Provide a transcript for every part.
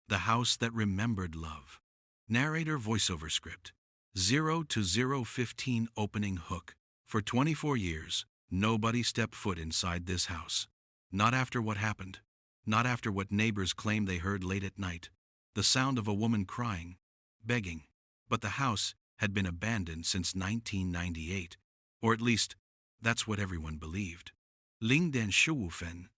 The House That Remembered Love. Narrator voiceover script. 0 to 015 opening hook. For 24 years, nobody stepped foot inside this house. Not after what happened. Not after what neighbors claimed they heard late at night. The sound of a woman crying, begging. But the house had been abandoned since 1998. Or at least, that's what everyone believed. Lingdan Shuwufen.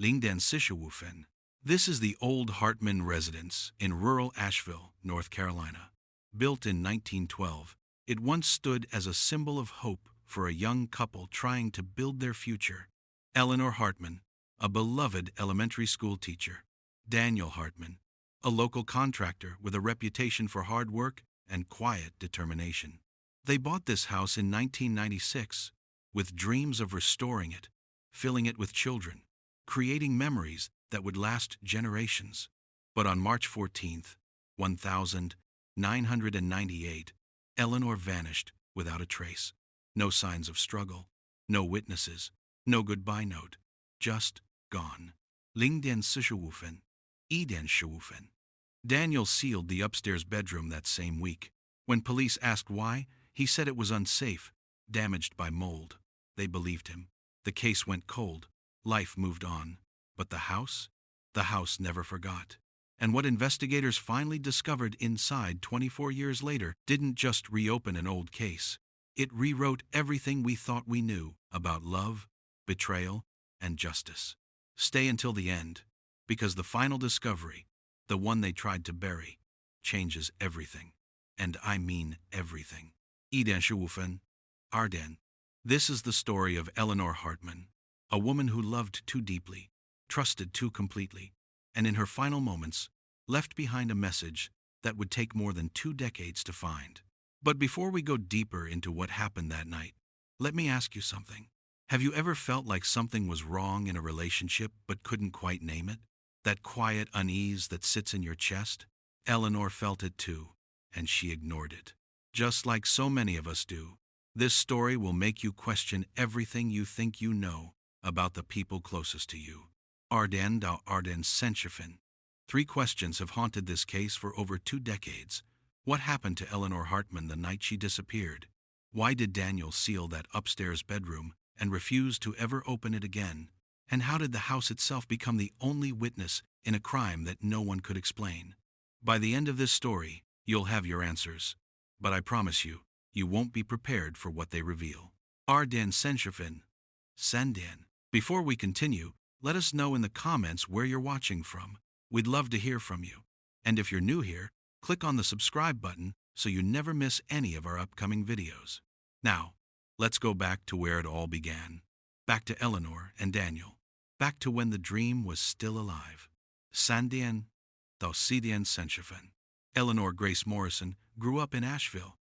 Lingdan Sishuwufen. This is the old Hartman residence in rural Asheville, North Carolina. Built in 1912, it once stood as a symbol of hope for a young couple trying to build their future. Eleanor Hartman, a beloved elementary school teacher. Daniel Hartman, a local contractor with a reputation for hard work and quiet determination. They bought this house in 1996 with dreams of restoring it, filling it with children, creating memories that would last generations. But on March 14th, 1998, Eleanor vanished without a trace. No signs of struggle, no witnesses, no goodbye note, just gone. Lingdan Sishuwufen, Eden Shuwufen. Daniel sealed the upstairs bedroom that same week. When police asked why, he said it was unsafe, damaged by mold. They believed him. The case went cold. Life moved on. But the house? The house never forgot. And what investigators finally discovered inside 24 years later didn't just reopen an old case. It rewrote everything we thought we knew about love, betrayal, and justice. Stay until the end, because the final discovery, the one they tried to bury, changes everything. And I mean everything. Eden Shuwufen, Arden. This is the story of Eleanor Hartman, a woman who loved too deeply, trusted too completely, and in her final moments, left behind a message that would take more than 2 decades to find. But before we go deeper into what happened that night, let me ask you something. Have you ever felt like something was wrong in a relationship but couldn't quite name it? That quiet unease that sits in your chest? Eleanor felt it too, and she ignored it. Just like so many of us do, this story will make you question everything you think you know about the people closest to you. Arden da Arden Senchefin. 3 questions have haunted this case for over 2 decades. What happened to Eleanor Hartman the night she disappeared? Why did Daniel seal that upstairs bedroom and refuse to ever open it again? And how did the house itself become the only witness in a crime that no one could explain? By the end of this story, you'll have your answers. But I promise you, you won't be prepared for what they reveal. Arden Senchefin. Sandan. Before we continue, let us know in the comments where you're watching from. We'd love to hear from you. And if you're new here, click on the subscribe button so you never miss any of our upcoming videos. Now, let's go back to where it all began. Back to Eleanor and Daniel. Back to when the dream was still alive. Sandian Thausidian Senchefin. Eleanor Grace Morrison grew up in Asheville,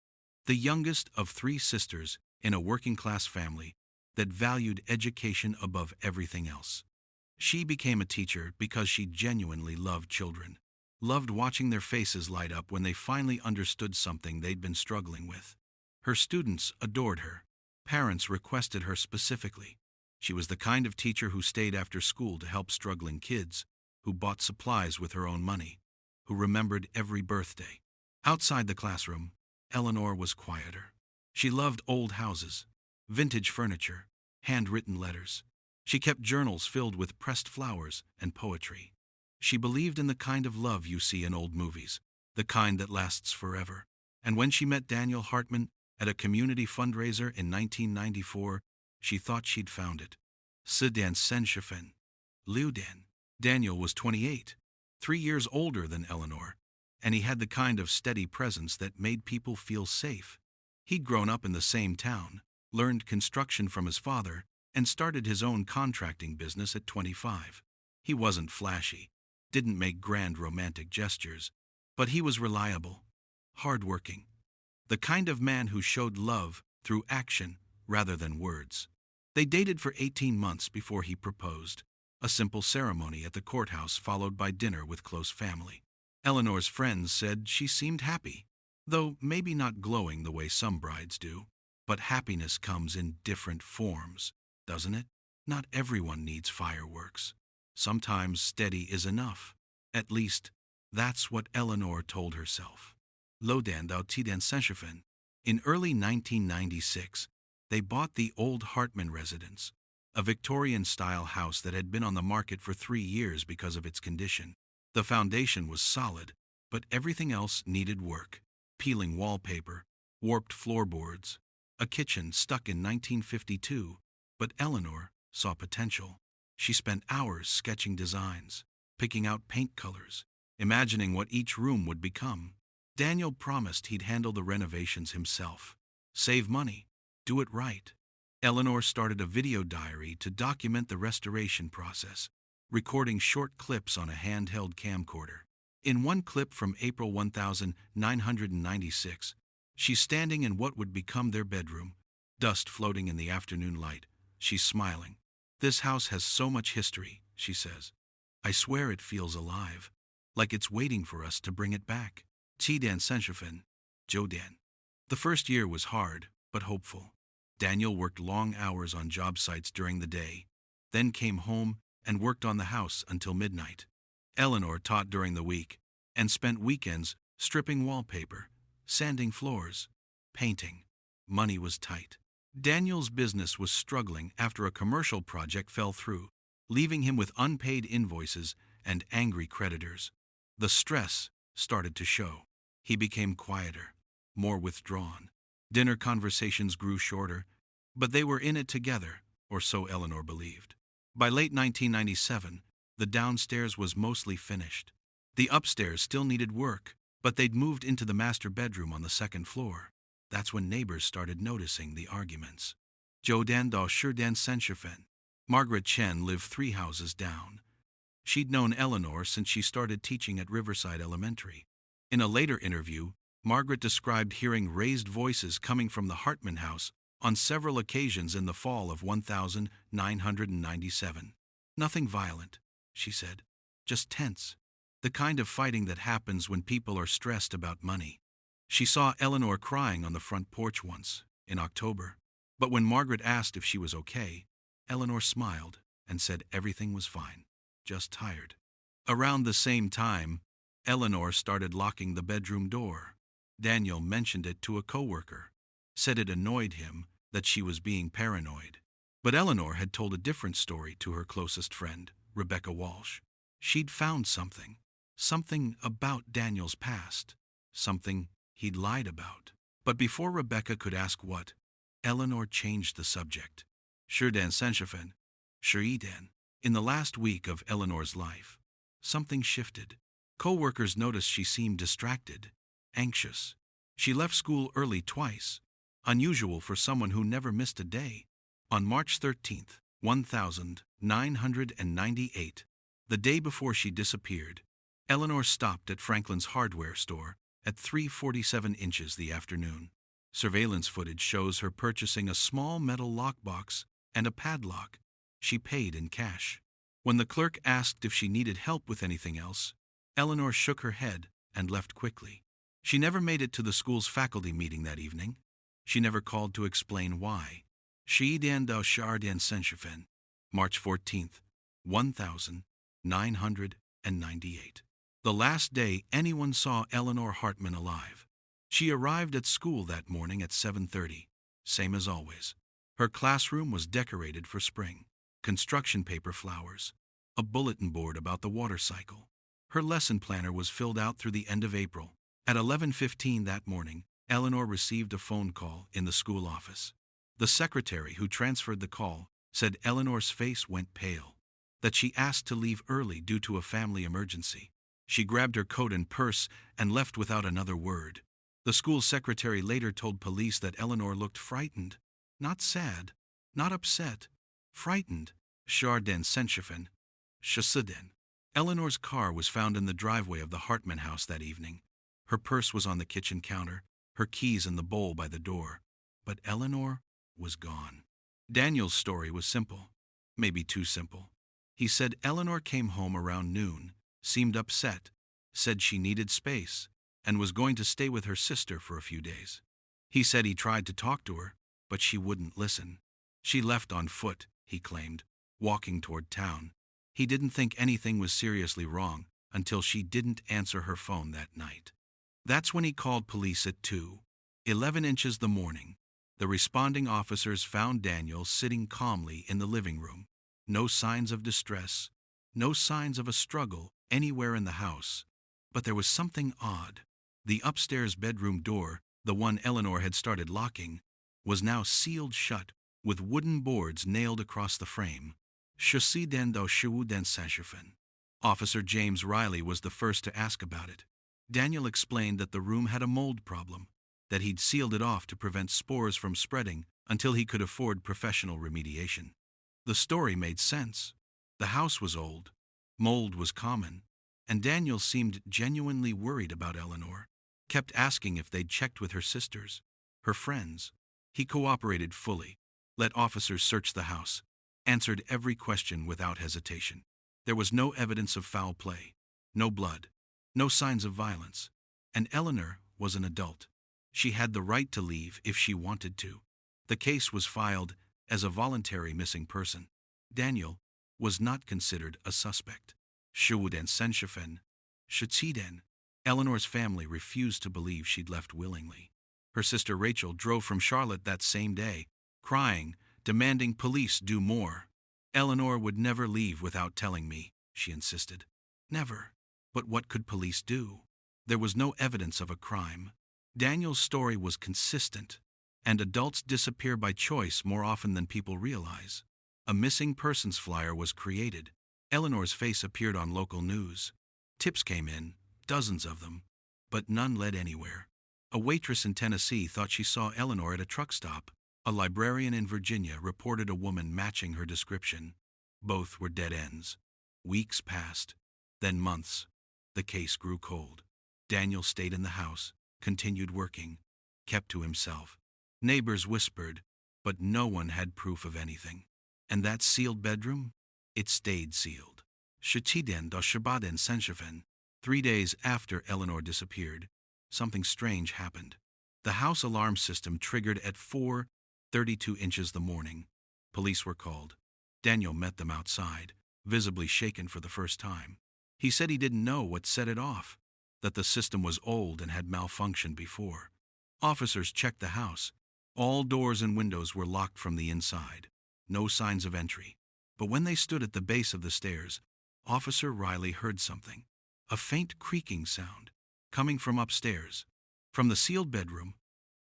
the youngest of 3 sisters in a working-class family that valued education above everything else. She became a teacher because she genuinely loved children, loved watching their faces light up when they finally understood something they'd been struggling with. Her students adored her. Parents requested her specifically. She was the kind of teacher who stayed after school to help struggling kids, who bought supplies with her own money, who remembered every birthday. Outside the classroom, Eleanor was quieter. She loved old houses, vintage furniture, handwritten letters. She kept journals filled with pressed flowers and poetry. She believed in the kind of love you see in old movies, the kind that lasts forever. And when she met Daniel Hartman at a community fundraiser in 1994, she thought she'd found it. Sidan Senchefin. Liudan. Daniel was 28, 3 years older than Eleanor, and he had the kind of steady presence that made people feel safe. He'd grown up in the same town, learned construction from his father, and started his own contracting business at 25. He wasn't flashy, didn't make grand romantic gestures, but he was reliable, hardworking, the kind of man who showed love through action rather than words. They dated for 18 months before he proposed, a simple ceremony at the courthouse followed by dinner with close family. Eleanor's friends said she seemed happy, though maybe not glowing the way some brides do. But happiness comes in different forms, doesn't it? Not everyone needs fireworks. Sometimes steady is enough. At least, That's what Eleanor told herself. Lodan dao Tidan Senshifen. In early 1996, they bought the old Hartman residence, a Victorian-style house that had been on the market for 3 years because of its condition. The foundation was solid, but everything else needed work. Peeling wallpaper, warped floorboards, a kitchen stuck in 1952, but Eleanor saw potential. She spent hours sketching designs, picking out paint colors, imagining what each room would become. Daniel promised he'd handle the renovations himself. Save money, do it right. Eleanor started a video diary to document the restoration process, recording short clips on a handheld camcorder. In one clip from April 1996, she's standing in what would become their bedroom, dust floating in the afternoon light. She's smiling. "This house has so much history," she says. "I swear it feels alive, like it's waiting for us to bring it back." Tidan Senshifen, Jodan. The first year was hard, but hopeful. Daniel worked long hours on job sites during the day, then came home and worked on the house until midnight. Eleanor taught during the week and spent weekends stripping wallpaper, sanding floors, painting. Money was tight. Daniel's business was struggling after a commercial project fell through, leaving him with unpaid invoices and angry creditors. The stress started to show. He became quieter, more withdrawn. Dinner conversations grew shorter, but they were in it together, or so Eleanor believed. By late 1997, the downstairs was mostly finished. The upstairs still needed work, but they'd moved into the master bedroom on the second floor. That's when neighbors started noticing the arguments. Jodan da Shurdan Senshifen. Margaret Chen lived 3 houses down. She'd known Eleanor since she started teaching at Riverside Elementary. In a later interview, Margaret described hearing raised voices coming from the Hartman house on several occasions in the fall of 1997. "Nothing violent," she said, "just tense. The kind of fighting that happens when people are stressed about money." She saw Eleanor crying on the front porch once, in October. But when Margaret asked if she was okay, Eleanor smiled and said everything was fine, just tired. Around the same time, Eleanor started locking the bedroom door. Daniel mentioned it to a coworker, said it annoyed him that she was being paranoid. But Eleanor had told a different story to her closest friend, Rebecca Walsh. She'd found something about Daniel's past, something he'd lied about. But before Rebecca could ask what, Eleanor changed the subject. Shurdan Senshifen, Shuriden. In the last week of Eleanor's life, something shifted. Co-workers noticed she seemed distracted, anxious. She left school early twice, unusual for someone who never missed a day. On March 13th, 1998, the day before she disappeared, Eleanor stopped at Franklin's hardware store at 3:47 inches the afternoon. Surveillance footage shows her purchasing a small metal lockbox and a padlock. She paid in cash. When the clerk asked if she needed help with anything else, Eleanor shook her head and left quickly. She never made it to the school's faculty meeting that evening. She never called to explain why. Shiidan Dao Shardan Senshifen, March 14th, 1998. The last day anyone saw Eleanor Hartman alive. She arrived at school that morning at 7:30, same as always. Her classroom was decorated for spring. Construction paper flowers, a bulletin board about the water cycle. Her lesson planner was filled out through the end of April. At 11:15 that morning, Eleanor received a phone call in the school office. The secretary who transferred the call said Eleanor's face went pale, that she asked to leave early due to a family emergency. She grabbed her coat and purse and left without another word. The school secretary later told police that Eleanor looked frightened, not sad, not upset, frightened. Shardan Senshifen, Shasuden. Eleanor's car was found in the driveway of the Hartman house that evening. Her purse was on the kitchen counter, her keys in the bowl by the door. But Eleanor was gone. Daniel's story was simple, maybe too simple. He said Eleanor came home around noon, seemed upset, said she needed space, and was going to stay with her sister for a few days. He said he tried to talk to her, but she wouldn't listen. She left on foot, he claimed, walking toward town. He didn't think anything was seriously wrong, until she didn't answer her phone that night. That's when he called police at 2:11 inches the morning. The responding officers found Daniel sitting calmly in the living room. No signs of distress, no signs of a struggle anywhere in the house. But there was something odd. The upstairs bedroom door, the one Eleanor had started locking, was now sealed shut with wooden boards nailed across the frame. Ceci den do Shu den Sanchefen. Officer James Riley was the first to ask about it. Daniel explained that the room had a mold problem, that he'd sealed it off to prevent spores from spreading until he could afford professional remediation. The story made sense. The house was old, mold was common, and Daniel seemed genuinely worried about Eleanor, kept asking if they'd checked with her sisters, her friends. He cooperated fully, let officers search the house, answered every question without hesitation. There was no evidence of foul play, no blood, no signs of violence, and Eleanor was an adult. She had the right to leave if she wanted to. The case was filed as a voluntary missing person. Daniel was not considered a suspect. Shuden Senshifen, Shetiden. Eleanor's family refused to believe she'd left willingly. Her sister Rachel drove from Charlotte that same day, crying, demanding police do more. Eleanor would never leave without telling me, she insisted. Never. But what could police do? There was no evidence of a crime. Daniel's story was consistent, and adults disappear by choice more often than people realize. A missing persons flyer was created. Eleanor's face appeared on local news. Tips came in, dozens of them, but none led anywhere. A waitress in Tennessee thought she saw Eleanor at a truck stop. A librarian in Virginia reported a woman matching her description. Both were dead ends. Weeks passed, then months. The case grew cold. Daniel stayed in the house, continued working, kept to himself. Neighbors whispered, but no one had proof of anything. And that sealed bedroom? It stayed sealed. Shetiden do Shabaden Senshifen. 3 days after Eleanor disappeared, something strange happened. The house alarm system triggered at 4:32 inches the morning. Police were called. Daniel met them outside, visibly shaken for the first time. He said he didn't know what set it off, that the system was old and had malfunctioned before. Officers checked the house. All doors and windows were locked from the inside. No signs of entry. But when they stood at the base of the stairs, Officer Riley heard something. A faint creaking sound, coming from upstairs. From the sealed bedroom,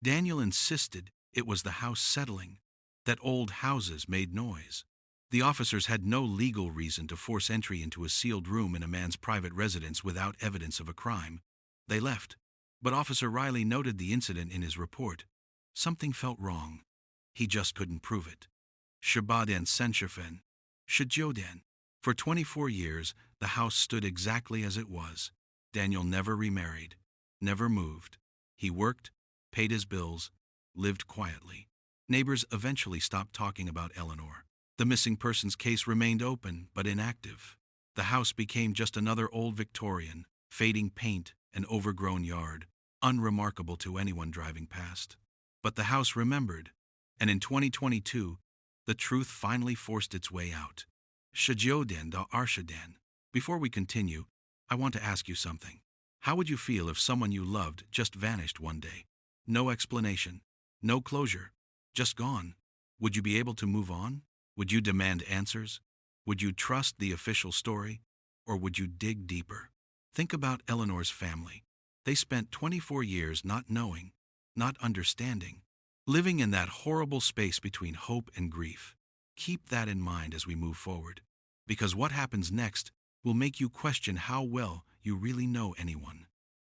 Daniel insisted it was the house settling, that old houses made noise. The officers had no legal reason to force entry into a sealed room in a man's private residence without evidence of a crime. They left, but Officer Riley noted the incident in his report. Something felt wrong. He just couldn't prove it. Shabaden Senshifen, Shijyoden. For 24 years, the house stood exactly as it was. Daniel never remarried, never moved. He worked, paid his bills, lived quietly. Neighbors eventually stopped talking about Eleanor. The missing persons case remained open but inactive. The house became just another old Victorian, fading paint and overgrown yard, unremarkable to anyone driving past. But the house remembered, and in 2022, the truth finally forced its way out. Shijyoden da Arshaden. Before we continue, I want to ask you something. How would you feel if someone you loved just vanished one day? No explanation, no closure, just gone. Would you be able to move on? Would you demand answers? Would you trust the official story? Or would you dig deeper? Think about Eleanor's family. They spent 24 years not knowing, not understanding, living in that horrible space between hope and grief. Keep that in mind as we move forward, because what happens next will make you question how well you really know anyone.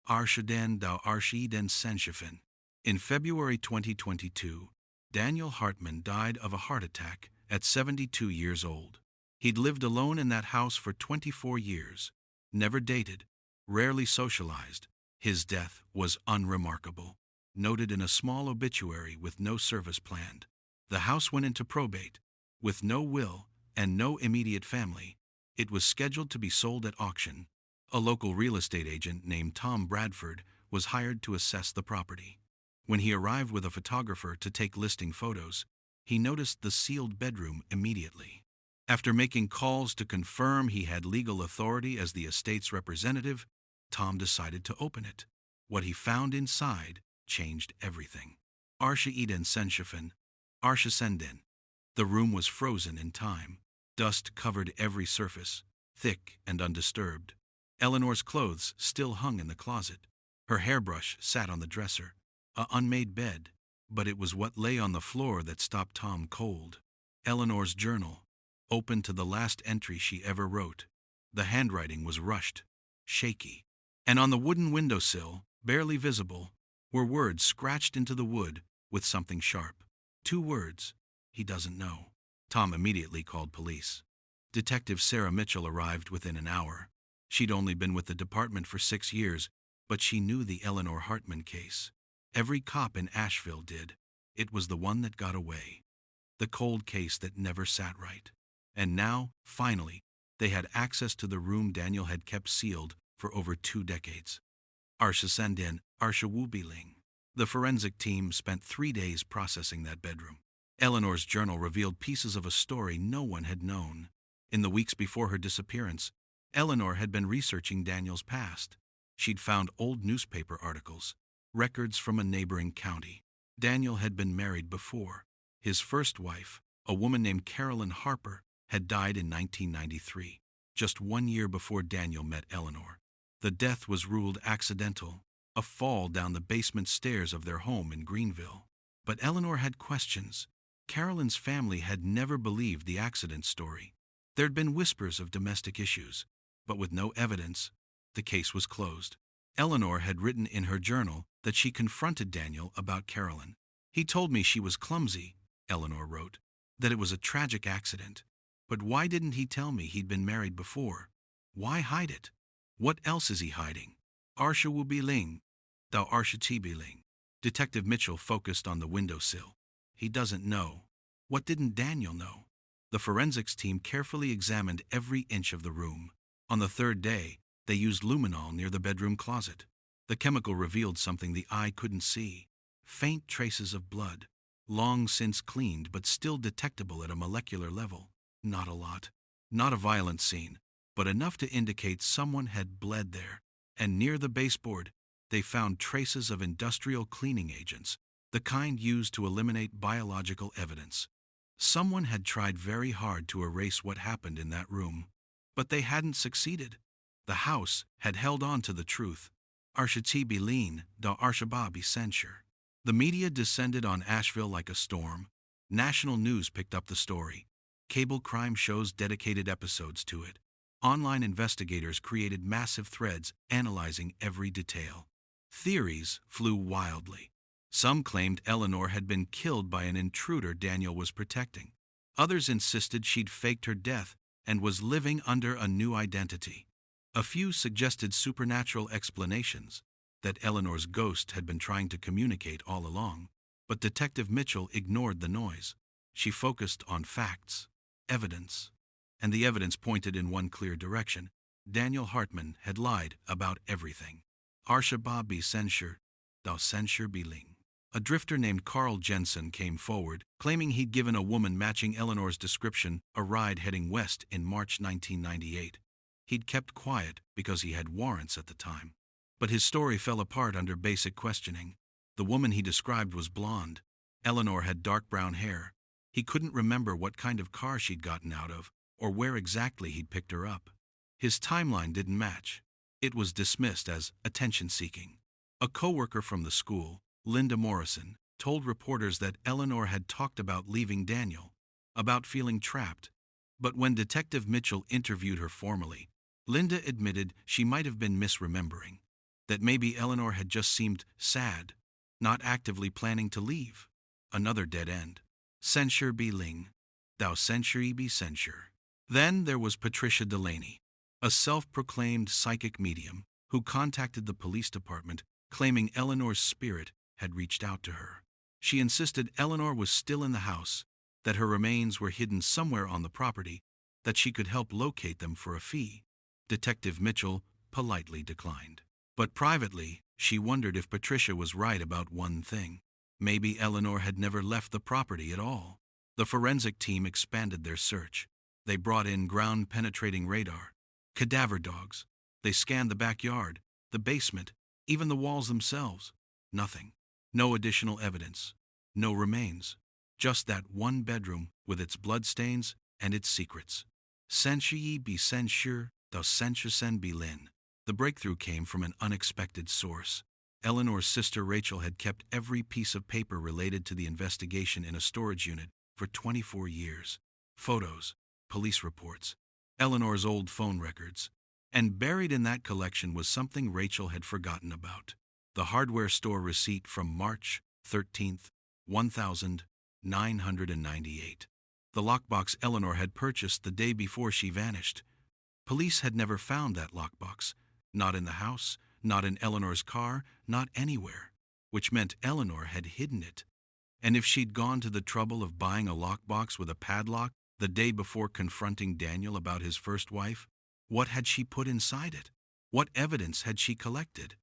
Arshaden da Arshiden Senshifen. In February 2022, Daniel Hartman died of a heart attack at 72 years old. He'd lived alone in that house for 24 years, never dated, rarely socialized. His death was unremarkable, noted in a small obituary with no service planned. The house went into probate. With no will and no immediate family, it was scheduled to be sold at auction. A local real estate agent named Tom Bradford was hired to assess the property. When he arrived with a photographer to take listing photos, he noticed the sealed bedroom immediately. After making calls to confirm he had legal authority as the estate's representative, Tom decided to open it. What he found inside changed everything. Arsha Eden Senshafen, Arsha Senden. The room was frozen in time. Dust covered every surface, thick and undisturbed. Eleanor's clothes still hung in the closet. Her hairbrush sat on the dresser. A unmade bed, but it was what lay on the floor that stopped Tom cold. Eleanor's journal, open to the last entry she ever wrote. The handwriting was rushed, shaky, and on the wooden windowsill, barely visible, were words scratched into the wood with something sharp. 2 words, he doesn't know. Tom immediately called police. Detective Sarah Mitchell arrived within an hour. She'd only been with the department for 6 years, but she knew the Eleanor Hartman case. Every cop in Asheville did. It was the one that got away. The cold case that never sat right. And now, finally, they had access to the room Daniel had kept sealed for over 2 decades. Arsha Senden, Arsha Wubiling. The forensic team spent 3 days processing that bedroom. Eleanor's journal revealed pieces of a story no one had known. In the weeks before her disappearance, Eleanor had been researching Daniel's past. She'd found old newspaper articles, records from a neighboring county. Daniel had been married before. His first wife, a woman named Carolyn Harper, had died in 1993, just 1 year before Daniel met Eleanor. The death was ruled accidental, a fall down the basement stairs of their home in Greenville. But Eleanor had questions. Carolyn's family had never believed the accident story. There'd been whispers of domestic issues, but with no evidence, the case was closed. Eleanor had written in her journal that she confronted Daniel about Carolyn. He told me she was clumsy, Eleanor wrote, that it was a tragic accident. But why didn't he tell me he'd been married before? Why hide it? What else is he hiding? Arsha Wubiling, thou Arsha Tibiling. Detective Mitchell focused on the windowsill. He doesn't know. What didn't Daniel know? The forensics team carefully examined every inch of the room. On the 3rd day, they used luminol near the bedroom closet. The chemical revealed something the eye couldn't see. Faint traces of blood, long since cleaned but still detectable at a molecular level. Not a lot. Not a violent scene, but enough to indicate someone had bled there. And near the baseboard, they found traces of industrial cleaning agents, the kind used to eliminate biological evidence. Someone had tried very hard to erase what happened in that room, but they hadn't succeeded. The house had held on to the truth. Arshati Bilin, da Arshababi censure. The media descended on Asheville like a storm. National news picked up the story. Cable crime shows dedicated episodes to it. Online investigators created massive threads analyzing every detail. Theories flew wildly. Some claimed Eleanor had been killed by an intruder Daniel was protecting. Others insisted she'd faked her death and was living under a new identity. A few suggested supernatural explanations, that Eleanor's ghost had been trying to communicate all along. But Detective Mitchell ignored the noise. She focused on facts, evidence. And the evidence pointed in one clear direction. Daniel Hartman had lied about everything. Arsha Bi censure, thou censure Biling. A drifter named Carl Jensen came forward, claiming he'd given a woman matching Eleanor's description a ride heading west in March 1998. He'd kept quiet because he had warrants at the time. But his story fell apart under basic questioning. The woman he described was blonde. Eleanor had dark brown hair. He couldn't remember what kind of car she'd gotten out of, or where exactly he'd picked her up. His timeline didn't match. It was dismissed as attention-seeking. A coworker from the school, Linda Morrison, told reporters that Eleanor had talked about leaving Daniel, about feeling trapped. But when Detective Mitchell interviewed her formally, Linda admitted she might have been misremembering, that maybe Eleanor had just seemed sad, not actively planning to leave. Another dead end. Censure Bi Ling, thou censure be censure. Then there was Patricia Delaney, a self-proclaimed psychic medium who contacted the police department claiming Eleanor's spirit had reached out to her. She insisted Eleanor was still in the house, that her remains were hidden somewhere on the property, that she could help locate them for a fee. Detective Mitchell politely declined. But privately, she wondered if Patricia was right about one thing. Maybe Eleanor had never left the property at all. The forensic team expanded their search. They brought in ground-penetrating radar, cadaver dogs. They scanned the backyard, the basement, even the walls themselves. Nothing. No additional evidence. No remains. Just that one bedroom with its bloodstains and its secrets. Senshi bi censure, thou censure sen bi lin. The breakthrough came from an unexpected source. Eleanor's sister Rachel had kept every piece of paper related to the investigation in a storage unit for 24 years. Photos, police reports, Eleanor's old phone records. And buried in that collection was something Rachel had forgotten about. The hardware store receipt from March 13th, 1998. The lockbox Eleanor had purchased the day before she vanished. Police had never found that lockbox. Not in the house, not in Eleanor's car, not anywhere. Which meant Eleanor had hidden it. And if she'd gone to the trouble of buying a lockbox with a padlock the day before confronting Daniel about his first wife, what had she put inside it? What evidence had she collected?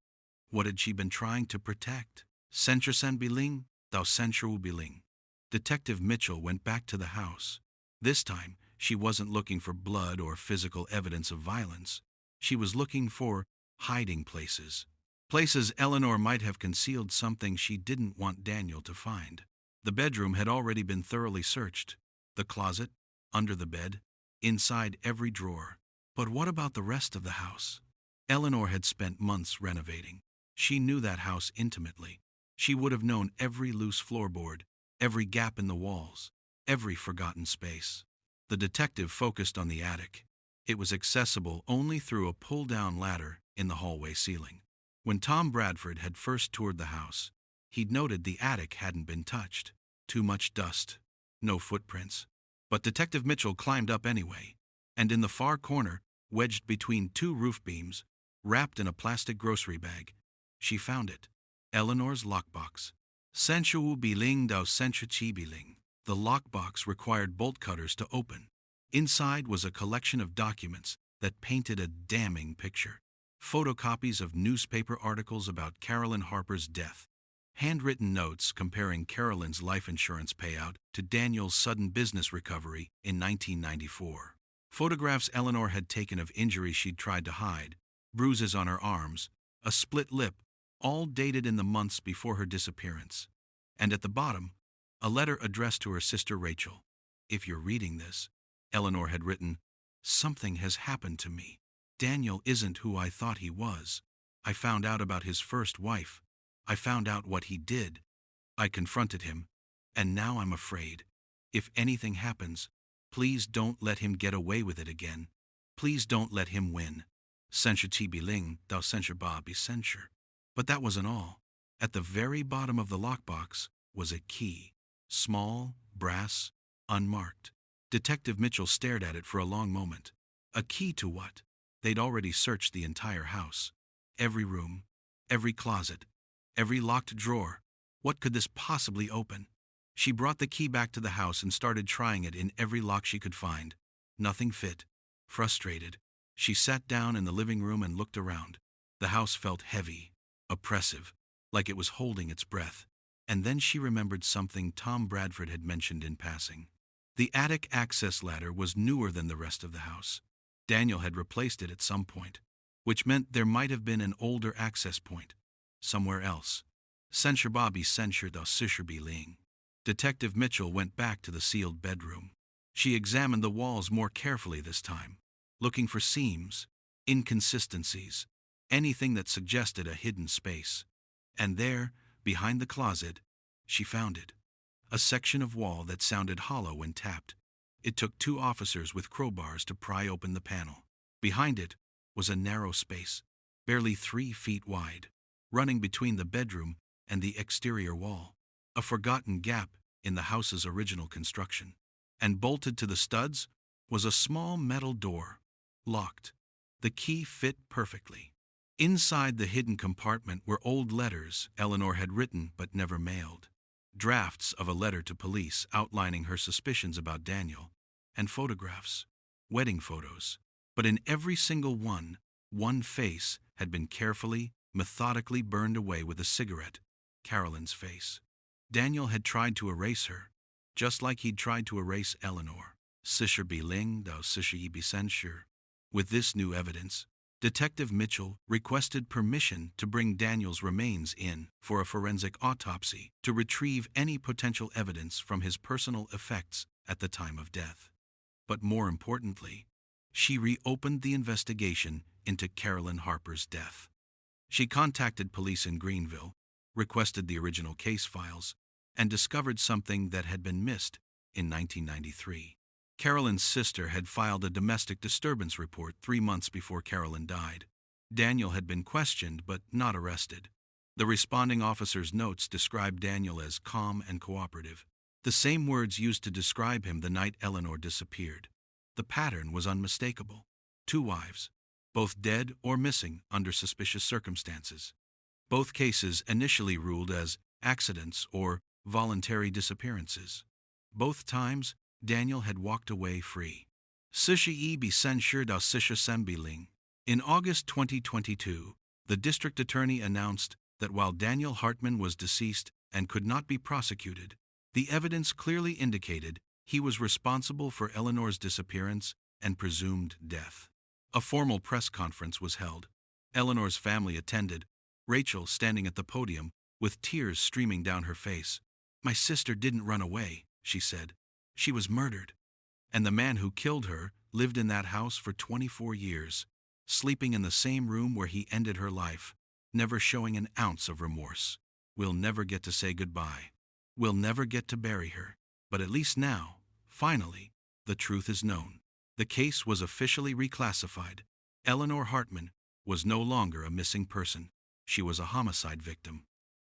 What had she been trying to protect? Censure sen biling, thou censure biling. Detective Mitchell went back to the house. This time, she wasn't looking for blood or physical evidence of violence. She was looking for hiding places. Places Eleanor might have concealed something she didn't want Daniel to find. The bedroom had already been thoroughly searched. The closet, under the bed, inside every drawer. But what about the rest of the house? Eleanor had spent months renovating. She knew that house intimately. She would have known every loose floorboard, every gap in the walls, every forgotten space. The detective focused on the attic. It was accessible only through a pull-down ladder in the hallway ceiling. When Tom Bradford had first toured the house, he'd noted the attic hadn't been touched. Too much dust. No footprints. But Detective Mitchell climbed up anyway, and in the far corner, wedged between two roof beams, wrapped in a plastic grocery bag, she found it. Eleanor's lockbox. Sensual biling dao sensu chi biling. The lockbox required bolt cutters to open. Inside was a collection of documents that painted a damning picture. Photocopies of newspaper articles about Carolyn Harper's death. Handwritten notes comparing Carolyn's life insurance payout to Daniel's sudden business recovery in 1994. Photographs Eleanor had taken of injuries she'd tried to hide, bruises on her arms, a split lip, all dated in the months before her disappearance. And at the bottom, a letter addressed to her sister Rachel. If you're reading this, Eleanor had written, something has happened to me. Daniel isn't who I thought he was. I found out about his first wife. I found out what he did. I confronted him, and now I'm afraid. If anything happens, please don't let him get away with it again. Please don't let him win. Censure ti biling, thou censure ba bi censure. But that wasn't all. At the very bottom of the lockbox was a key. Small, brass, unmarked. Detective Mitchell stared at it for a long moment. A key to what? They'd already searched the entire house. Every room, every closet, every locked drawer. What could this possibly open? She brought the key back to the house and started trying it in every lock she could find. Nothing fit. Frustrated, she sat down in the living room and looked around. The house felt heavy, oppressive, like it was holding its breath. And then she remembered something Tom Bradford had mentioned in passing. The attic access ladder was newer than the rest of the house. Daniel had replaced it at some point, which meant there might have been an older access point, somewhere else. Censure Bobby censured the Sisher Ling. Detective Mitchell went back to the sealed bedroom. She examined the walls more carefully this time, looking for seams, inconsistencies, anything that suggested a hidden space. And there, behind the closet, she found it. A section of wall that sounded hollow when tapped. It took 2 officers with crowbars to pry open the panel. Behind it was a narrow space, barely 3 feet wide, running between the bedroom and the exterior wall. A forgotten gap in the house's original construction. And bolted to the studs was a small metal door, locked. The key fit perfectly. Inside the hidden compartment were old letters Eleanor had written but never mailed. Drafts of a letter to police outlining her suspicions about Daniel, and photographs, wedding photos. But in every single one face had been carefully, methodically burned away with a cigarette, Carolyn's face. Daniel had tried to erase her, just like he'd tried to erase Eleanor. Sicher Biling dao Sicher Censure. With this new evidence, Detective Mitchell requested permission to bring Daniel's remains in for a forensic autopsy to retrieve any potential evidence from his personal effects at the time of death. But more importantly, she reopened the investigation into Carolyn Harper's death. She contacted police in Greenville, requested the original case files, and discovered something that had been missed in 1993. Carolyn's sister had filed a domestic disturbance report 3 months before Carolyn died. Daniel had been questioned but not arrested. The responding officer's notes described Daniel as calm and cooperative, the same words used to describe him the night Eleanor disappeared. The pattern was unmistakable. 2 wives, both dead or missing under suspicious circumstances. Both cases initially ruled as accidents or voluntary disappearances. Both times, Daniel had walked away free. Sicher be censured au Sicher Sembiling. In August 2022, the district attorney announced that while Daniel Hartman was deceased and could not be prosecuted, the evidence clearly indicated he was responsible for Eleanor's disappearance and presumed death. A formal press conference was held. Eleanor's family attended, Rachel standing at the podium with tears streaming down her face. "My sister didn't run away," she said. "She was murdered. And the man who killed her lived in that house for 24 years, sleeping in the same room where he ended her life, never showing an ounce of remorse. We'll never get to say goodbye. We'll never get to bury her. But at least now, finally, the truth is known." The case was officially reclassified. Eleanor Hartman was no longer a missing person. She was a homicide victim.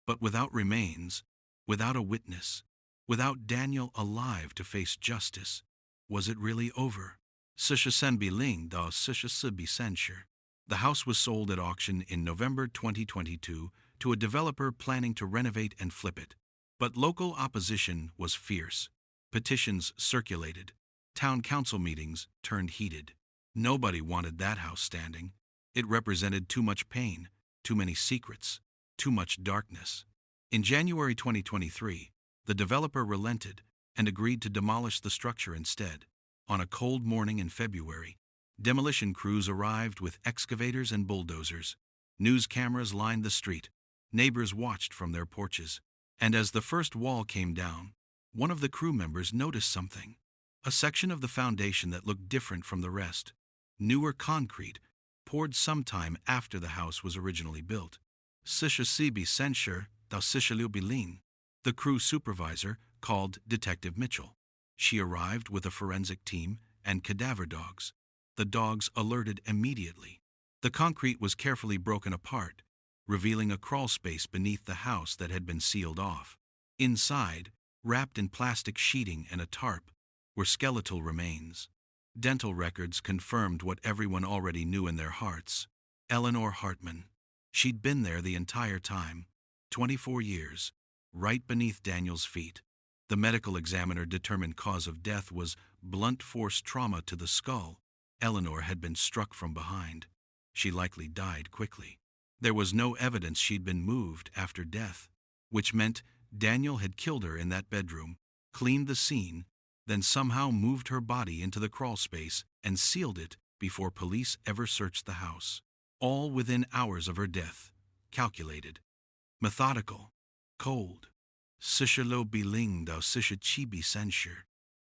But without remains, without a witness, without Daniel alive to face justice, was it really over? Sicher Biling dao Sicher be censure. The house was sold at auction in November 2022 to a developer planning to renovate and flip it. But local opposition was fierce. Petitions circulated. Town council meetings turned heated. Nobody wanted that house standing. It represented too much pain, too many secrets, too much darkness. In January 2023, the developer relented and agreed to demolish the structure instead. On a cold morning in February, demolition crews arrived with excavators and bulldozers. News cameras lined the street. Neighbors watched from their porches. And as the first wall came down, one of the crew members noticed something. A section of the foundation that looked different from the rest. Newer concrete, poured sometime after the house was originally built. Sicher be censure dao Sicher Biling. The crew supervisor called Detective Mitchell. She arrived with a forensic team and cadaver dogs. The dogs alerted immediately. The concrete was carefully broken apart, revealing a crawl space beneath the house that had been sealed off. Inside, wrapped in plastic sheeting and a tarp, were skeletal remains. Dental records confirmed what everyone already knew in their hearts. Eleanor Hartman. She'd been there the entire time, 24 years, right beneath Daniel's feet. The medical examiner determined cause of death was blunt force trauma to the skull. Eleanor had been struck from behind. She likely died quickly. There was no evidence she'd been moved after death, which meant Daniel had killed her in that bedroom, cleaned the scene, then somehow moved her body into the crawl space and sealed it before police ever searched the house. All within hours of her death. Calculated. Methodical. Cold. Sicher Biling dao Sicher be censure.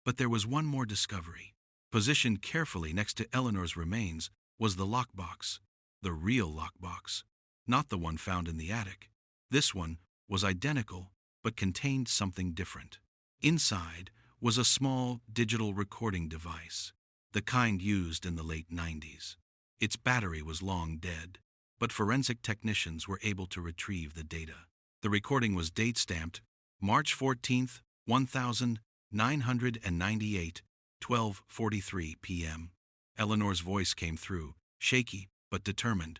But there was one more discovery. Positioned carefully next to Eleanor's remains was the lockbox. The real lockbox. Not the one found in the attic. This one was identical, but contained something different. Inside was a small digital recording device, the kind used in the late 90s. Its battery was long dead, but forensic technicians were able to retrieve the data. The recording was date-stamped March 14, 1998, 12:43 p.m. Eleanor's voice came through, shaky but determined.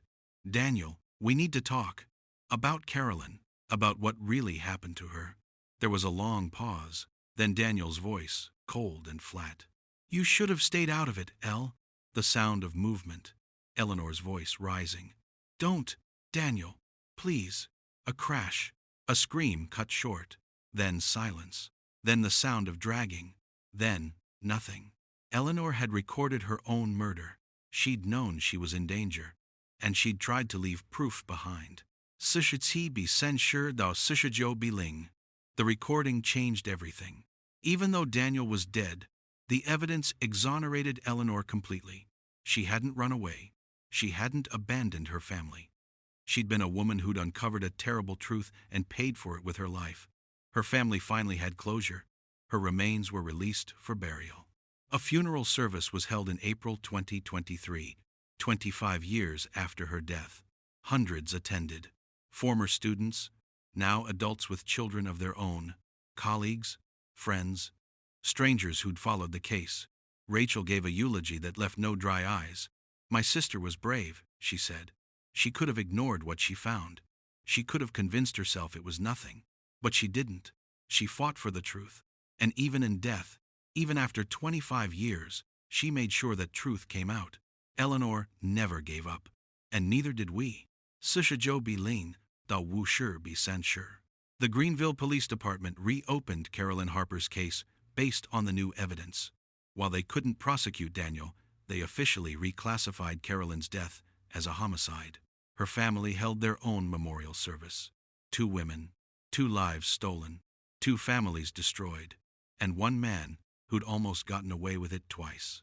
"Daniel, we need to talk. About Carolyn, about what really happened to her." There was a long pause, then Daniel's voice, cold and flat. "You should have stayed out of it, El." The sound of movement. Eleanor's voice rising. "Don't, Daniel, please." A crash, a scream cut short, then silence, then the sound of dragging, then nothing. Eleanor had recorded her own murder. She'd known she was in danger, and she'd tried to leave proof behind. 47比30到49比0. The recording changed everything. Even though Daniel was dead, the evidence exonerated Eleanor completely. She hadn't run away. She hadn't abandoned her family. She'd been a woman who'd uncovered a terrible truth and paid for it with her life. Her family finally had closure. Her remains were released for burial. A funeral service was held in April 2023, 25 years after her death. Hundreds attended. Former students, now adults with children of their own, colleagues, friends, strangers who'd followed the case. Rachel gave a eulogy that left no dry eyes. "My sister was brave," she said. "She could have ignored what she found. She could have convinced herself it was nothing. But she didn't. She fought for the truth. And even in death, even after 25 years, she made sure that truth came out." Eleanor never gave up. And neither did we. 49比0到50比30. The Greenville Police Department reopened Carolyn Harper's case based on the new evidence. While they couldn't prosecute Daniel, they officially reclassified Carolyn's death as a homicide. Her family held their own memorial service. 2 women, 2 lives stolen, 2 families destroyed, and 1 man who'd almost gotten away with it twice.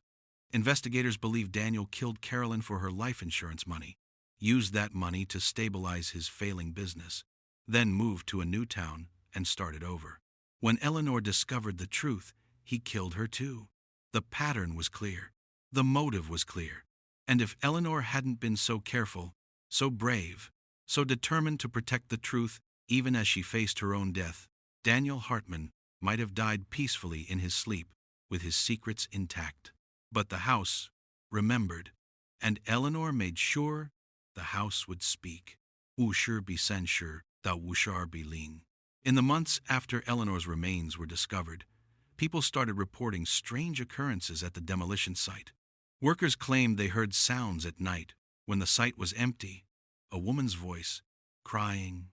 Investigators believe Daniel killed Carolyn for her life insurance money, used that money to stabilize his failing business, then moved to a new town and started over. When Eleanor discovered the truth, he killed her too. The pattern was clear. The motive was clear. And if Eleanor hadn't been so careful, so brave, so determined to protect the truth even as she faced her own death, Daniel Hartman might have died peacefully in his sleep with his secrets intact. But the house remembered, and Eleanor made sure the house would speak. 50比30到52比0. In the months after Eleanor's remains were discovered, people started reporting strange occurrences at the demolition site. Workers claimed they heard sounds at night when the site was empty, a woman's voice, crying,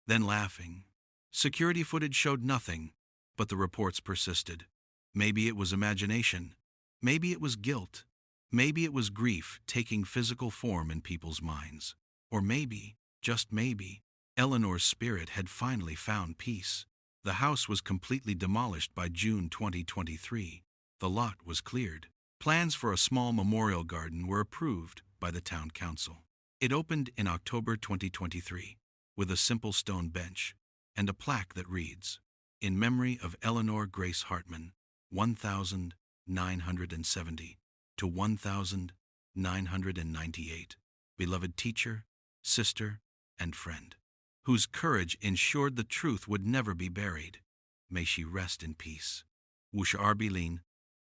then laughing. Security footage showed nothing, but the reports persisted. Maybe it was imagination. Maybe it was guilt. Maybe it was grief taking physical form in people's minds. Or maybe, just maybe, Eleanor's spirit had finally found peace. The house was completely demolished by June 2023. The lot was cleared. Plans for a small memorial garden were approved by the town council. It opened in October 2023 with a simple stone bench and a plaque that reads, "In memory of Eleanor Grace Hartman, 1970 to 1998, beloved teacher, sister, and friend, whose courage ensured the truth would never be buried. May she rest in peace." 52比0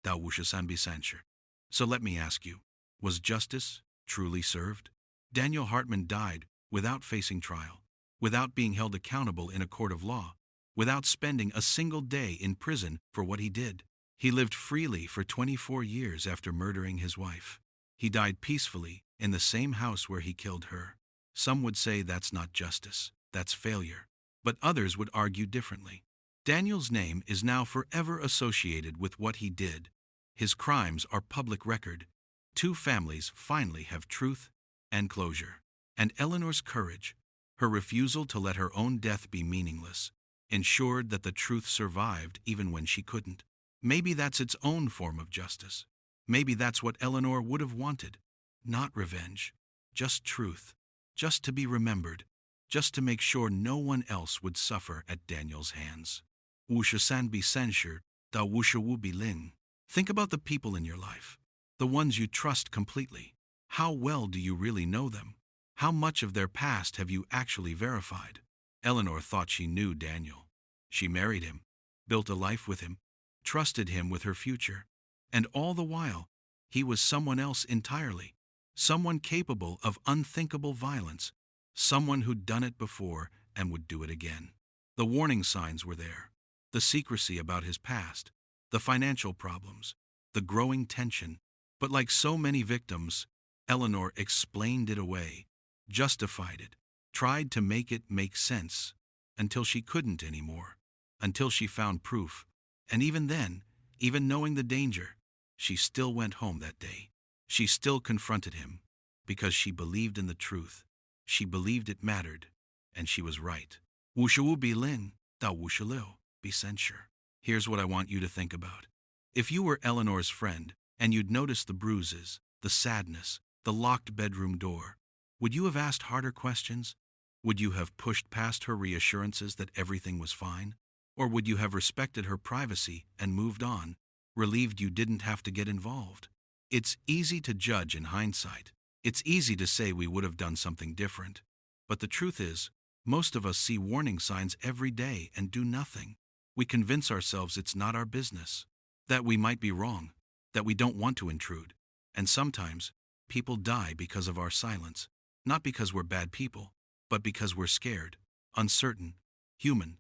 到53比30. So let me ask you, was justice truly served? Daniel Hartman died without facing trial, without being held accountable in a court of law, without spending a single day in prison for what he did. He lived freely for 24 years after murdering his wife. He died peacefully in the same house where he killed her. Some would say that's not justice, that's failure. But others would argue differently. Daniel's name is now forever associated with what he did. His crimes are public record. 2 families finally have truth and closure. And Eleanor's courage, her refusal to let her own death be meaningless, ensured that the truth survived even when she couldn't. Maybe that's its own form of justice. Maybe that's what Eleanor would have wanted. Not revenge, just truth, just to be remembered, just to make sure no one else would suffer at Daniel's hands. 53比30到55比0. Think about the people in your life, the ones you trust completely. How well do you really know them? How much of their past have you actually verified? Eleanor thought she knew Daniel. She married him, built a life with him, trusted him with her future. And all the while, he was someone else entirely. Someone capable of unthinkable violence. Someone who'd done it before and would do it again. The warning signs were there. The secrecy about his past. The financial problems. The growing tension. But like so many victims, Eleanor explained it away, justified it, tried to make it make sense, until she couldn't anymore, until she found proof. And even then, even knowing the danger, she still went home that day. She still confronted him, because she believed in the truth. She believed it mattered, and she was right. 无比零到56比 censure. Here's what I want you to think about. If you were Eleanor's friend, and you'd noticed the bruises, the sadness, the locked bedroom door, would you have asked harder questions? Would you have pushed past her reassurances that everything was fine? Or would you have respected her privacy and moved on, relieved you didn't have to get involved? It's easy to judge in hindsight. It's easy to say we would have done something different. But the truth is, most of us see warning signs every day and do nothing. We convince ourselves it's not our business, that we might be wrong, that we don't want to intrude. And sometimes, people die because of our silence, not because we're bad people, but because we're scared, uncertain, human.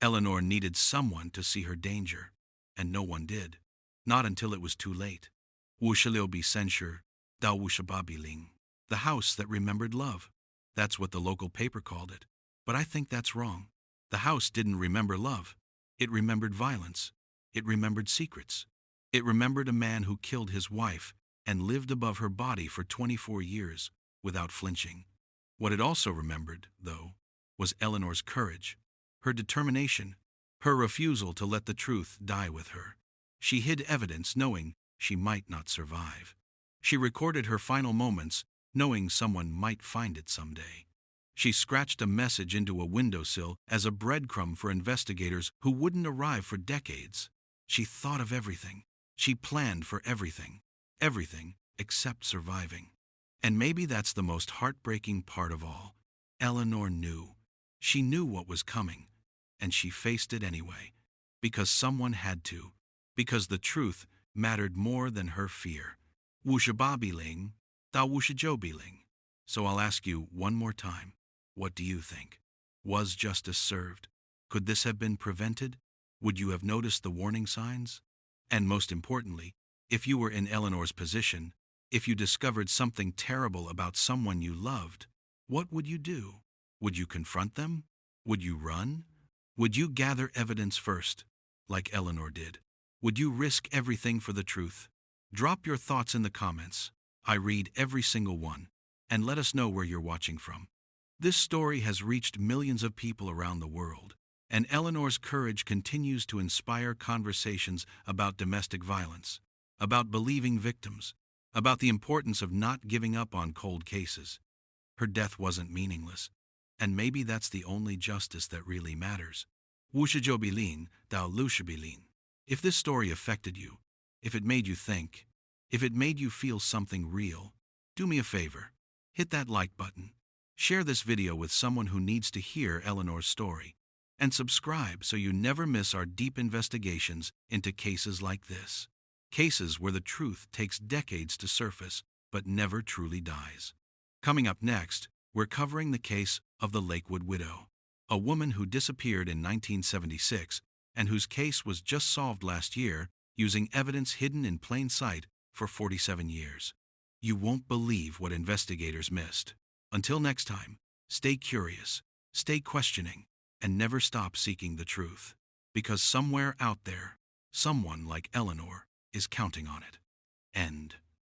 Eleanor needed someone to see her danger, and no one did. Not until it was too late. 56比 censure到58比零. The house that remembered love. That's what the local paper called it. But I think that's wrong. The house didn't remember love. It remembered violence. It remembered secrets. It remembered a man who killed his wife and lived above her body for 24 years without flinching. What it also remembered, though, was Eleanor's courage, her determination, her refusal to let the truth die with her. She hid evidence knowing she might not survive. She recorded her final moments knowing someone might find it someday. She scratched a message into a windowsill as a breadcrumb for investigators who wouldn't arrive for decades. She thought of everything. She planned for everything. Everything except surviving. And maybe that's the most heartbreaking part of all. Eleanor knew. She knew what was coming, and she faced it anyway. Because someone had to. Because the truth mattered more than her fear. 58比零到59比零. So I'll ask you one more time. What do you think? Was justice served? Could this have been prevented? Would you have noticed the warning signs? And most importantly, if you were in Eleanor's position, if you discovered something terrible about someone you loved, what would you do? Would you confront them? Would you run? Would you gather evidence first, like Eleanor did? Would you risk everything for the truth? Drop your thoughts in the comments. I read every single one. And let us know where you're watching from. This story has reached millions of people around the world, and Eleanor's courage continues to inspire conversations about domestic violence, about believing victims, about the importance of not giving up on cold cases. Her death wasn't meaningless, and maybe that's the only justice that really matters. 59比零到60比零. If this story affected you, if it made you think, if it made you feel something real, do me a favor. Hit that like button. Share this video with someone who needs to hear Eleanor's story. And subscribe so you never miss our deep investigations into cases like this. Cases where the truth takes decades to surface, but never truly dies. Coming up next, we're covering the case of the Lakewood widow, a woman who disappeared in 1976 and whose case was just solved last year using evidence hidden in plain sight for 47 years. You won't believe what investigators missed. Until next time, stay curious, stay questioning, and never stop seeking the truth. Because somewhere out there, someone like Eleanor is counting on it. End.